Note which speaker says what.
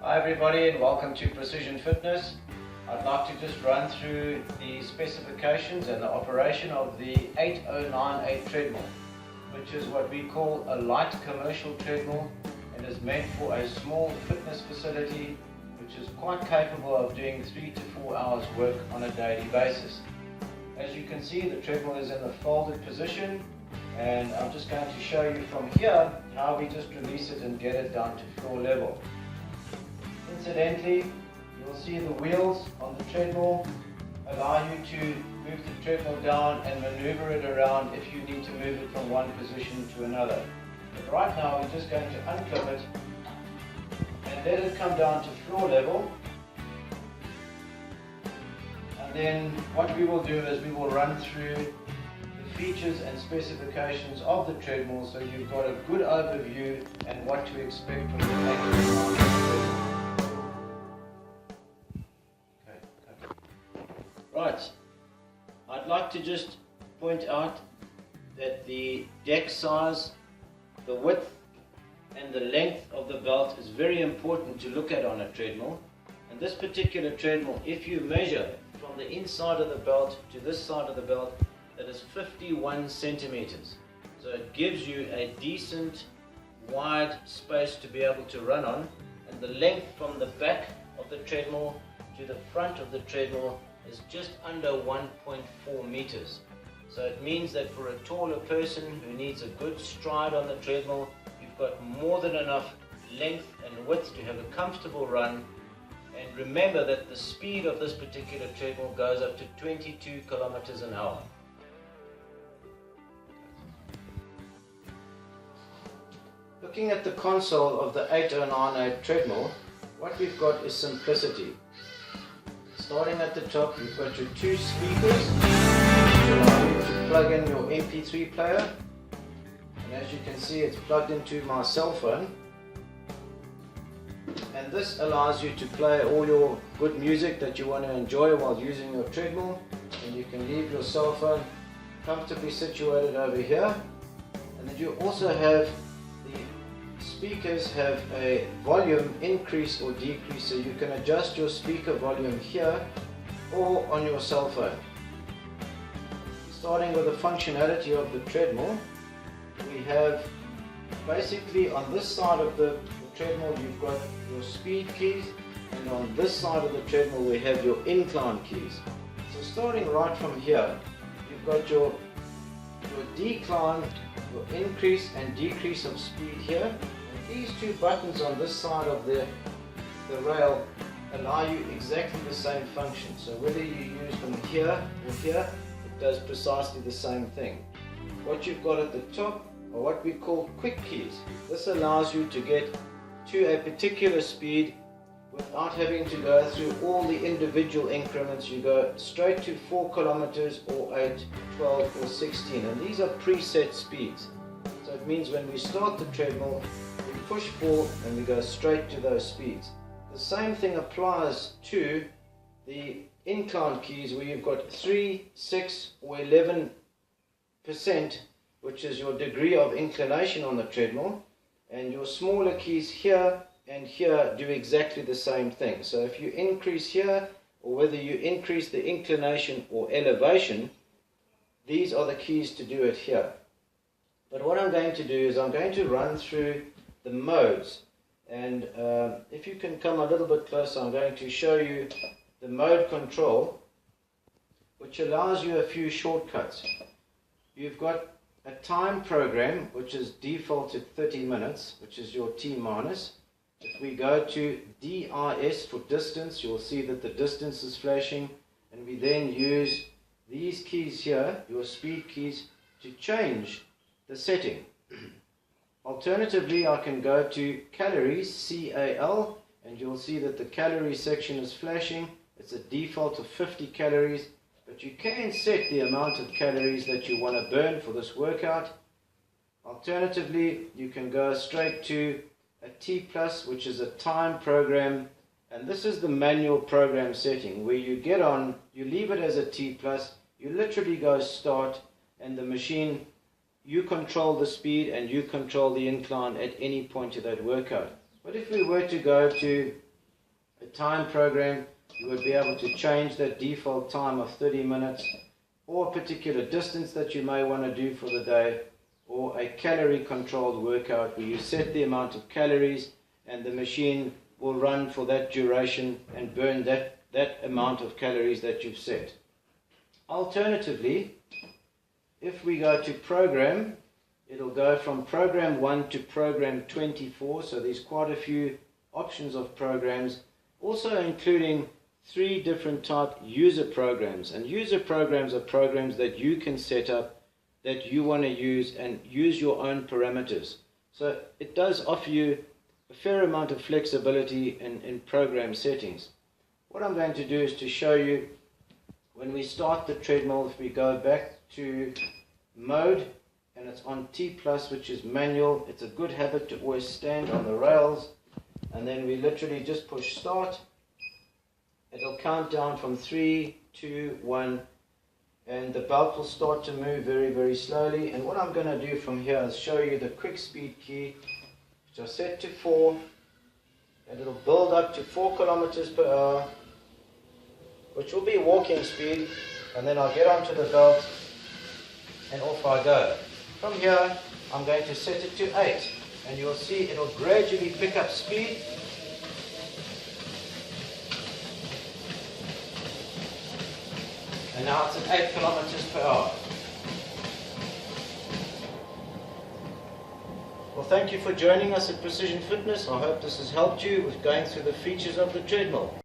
Speaker 1: Hi everybody and welcome to Precision Fitness. I'd like to just run through the specifications and the operation of the 8098 treadmill, which is what we call a light commercial treadmill and is meant for a small fitness facility which is quite capable of doing 3 to 4 hours work on a daily basis. As you can see, the treadmill is in the folded position, and I'm just going to show you from here how we just release it and get it down to floor level. Incidentally, you will see the wheels on the treadmill allow you to move the treadmill down and maneuver it around if you need to move it from one position to another. But right now we're just going to unclip it and let it come down to floor level. And then what we will do is we will run through the features and specifications of the treadmill so you've got a good overview and what to expect from the treadmill. Right, I'd like to just point out that the deck size, the width and the length of the belt is very important to look at on a treadmill. And this particular treadmill, if you measure from the inside of the belt to this side of the belt, that is 51 centimeters. So it gives you a decent wide space to be able to run on, and the length from the back of the treadmill to the front of the treadmill is just under 1.4 meters. So it means that for a taller person who needs a good stride on the treadmill, you've got more than enough length and width to have a comfortable run. And remember that the speed of this particular treadmill goes up to 22 kilometers an hour. Looking at the console of the 8098 treadmill, what we've got is simplicity. Starting at the top, you've got your two speakers which allow you to plug in your Mp3 player, and as you can see it's plugged into my cell phone, and this allows you to play all your good music that you want to enjoy while using your treadmill. And you can leave your cell phone comfortably situated over here, and then you also have the speakers have a volume increase or decrease, so you can adjust your speaker volume here or on your cell phone. Starting with the functionality of the treadmill, we have basically on this side of the treadmill you've got your speed keys, and on this side of the treadmill we have your incline keys. So starting right from here, you've got your decline, your increase and decrease of speed here. These two buttons on this side of the rail allow you exactly the same function. So whether you use them here or here, it does precisely the same thing. What you've got at the top are what we call quick keys. This allows you to get to a particular speed without having to go through all the individual increments. You go straight to 4 kilometers or 8, 12 or 16, and these are preset speeds. So it means when we start the treadmill, we push 4 and we go straight to those speeds. The same thing applies to the incline keys, where you've got 3, 6 or 11%, which is your degree of inclination on the treadmill, and your smaller keys here and here do exactly the same thing. So if you increase here, or whether you increase the inclination or elevation, these are the keys to do it here. But what I'm going to do is I'm going to run through the modes, and if you can come a little bit closer, I'm going to show you the mode control, which allows you a few shortcuts. You've got a time program which is defaulted 30 minutes, which is your T minus. If we go to DIS for distance, you'll see that the distance is flashing, and we then use these keys here, your speed keys, to change the setting. Alternatively, I can go to calories, CAL, and you'll see that the calorie section is flashing. It's a default of 50 calories, but you can set the amount of calories that you want to burn for this workout. Alternatively, you can go straight to a T+, which is a time program, and this is the manual program setting, where you get on, you leave it as a T+, you literally go start, and the machine, you control the speed and you control the incline at any point of that workout. But if we were to go to time program, you would be able to change that default time of 30 minutes or a particular distance that you may want to do for the day, or a calorie controlled workout where you set the amount of calories and the machine will run for that duration and burn that amount of calories that you've set. Alternatively, if we go to program, it'll go from program 1 to program 24, so there's quite a few options of programs, also including 3 different type user programs. And user programs are programs that you can set up, that you want to use, and use your own parameters. So it does offer you a fair amount of flexibility in program settings. What I'm going to do is to show you, when we start the treadmill, if we go back to mode, and it's on T+, which is manual, it's a good habit to always stand on the rails, and then we literally just push start. It'll count down from 3, 2, 1, and the belt will start to move very, very slowly. And what I'm going to do from here is show you the quick speed key, which I set to 4, and it'll build up to 4 kilometers per hour, which will be walking speed, and then I'll get onto the belt and off I go. From here I'm going to set it to 8, and you'll see it'll gradually pick up speed. And now it's at 8 kilometers per hour. Well, thank you for joining us at Precision Fitness. I hope this has helped you with going through the features of the treadmill.